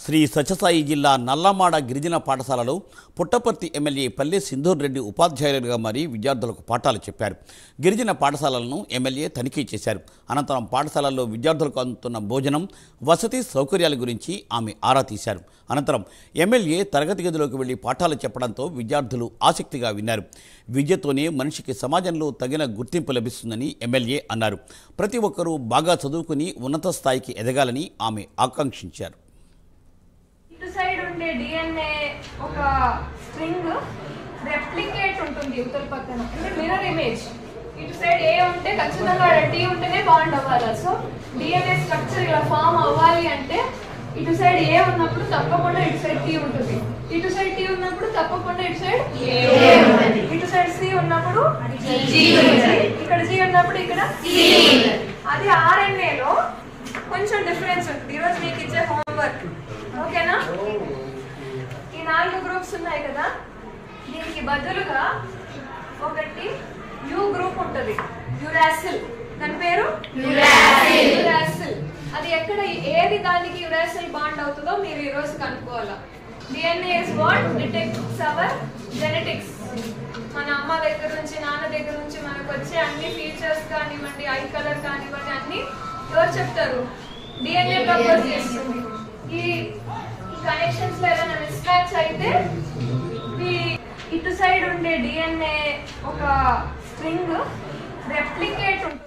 శ్రీ సత్యసాయి జిల్లా నల్లమాడ గిరిజన పాఠశాలలో పుట్టపర్తి ఎమ్మెల్యే పల్లె సింధూర్ రెడ్డి ఉపాధ్యాయులుగా మారి విద్యార్థులకు పాఠాలు చెప్పారు. గిరిజన పాఠశాలలను ఎమ్మెల్యే తనిఖీ చేశారు. అనంతరం పాఠశాలల్లో విద్యార్థులకు అందుతున్న భోజనం, వసతి సౌకర్యాల గురించి ఆమె ఆరా తీశారు. అనంతరం ఎమ్మెల్యే తరగతి గదిలోకి వెళ్లి పాఠాలు చెప్పడంతో విద్యార్థులు ఆసక్తిగా విన్నారు. విద్యతోనే మనిషికి సమాజంలో తగిన గుర్తింపు లభిస్తుందని ఎమ్మెల్యే అన్నారు. ప్రతి ఒక్కరూ బాగా చదువుకుని ఉన్నత స్థాయికి ఎదగాలని ఆమె ఆకాంక్షించారు. ఇటు సైడ్ ఉండే డిఎన్ఏ ఒక స్ట్రింగ్ రెప్లికేట్ ఉంటుంది ఉత్తర పక్కన, అంటే మిర్రర్ ఇమేజ్. ఇటు సైడ్ ఏ ఉంటే ఖచ్చితంగా టీ ఉంటేనే బాండ్ అవ్వాలి. సో డిఎన్ఏ స్ట్రక్చర్ ఇలా ఫామ్ అవ్వాలి అంటే ఇటు సైడ్ ఏ ఉన్నప్పుడు తప్పకుండా ఇటు సైడ్ టీ ఉంటుంది, ఇటు సైడ్ టీ ఉన్నప్పుడు తప్పకుండా ఇటు సైడ్ ఏ ఉంటుంది, ఇటు సైడ్ సి ఉన్నప్పుడు జీ, ఇక్కడ జీ ఉన్నప్పుడు ఇక్కడ సి. అది ఆర్ఎన్ఏలో కొంచెం డిఫరెన్స్ ఉంటుంది. ఈరోజు మీకు ఇచ్చే హోంవర్క్ ఓకేనా? ఈ 4 గ్రూప్స్ ఉన్నాయి కదా, దీనికి బదులుగా ఒకటి యు గ్రూప్ ఉంటుంది, యురాసిల్. దాని పేరు యురాసిల్. అది ఎక్కడ ఏది దానికి యురాసిల్ బాండ్ అవుతుందో మీరు ఈ రోజు కనుక్కోవాలా. DNA is what detects our genetics. మన అమ్మ దగ్గర నుంచి నాన్న దగ్గర నుంచి మనకు వచ్చే అన్ని ఫీచర్స్ కానివ్వండి, ఐ కలర్ కానివ్వండి, అన్ని ఎవరు చెప్తారు? డిఎన్ఏ ప్రపోజ్ చేస్తుంది. ఈ కనెక్షన్స్ లో ఏదైనా మిస్మ్యాచ్ అయితే ఇటు సైడ్ ఉండే డిఎన్ఏ ఒక స్ట్రింగ్ రెప్లికేట్ ఉంటుంది.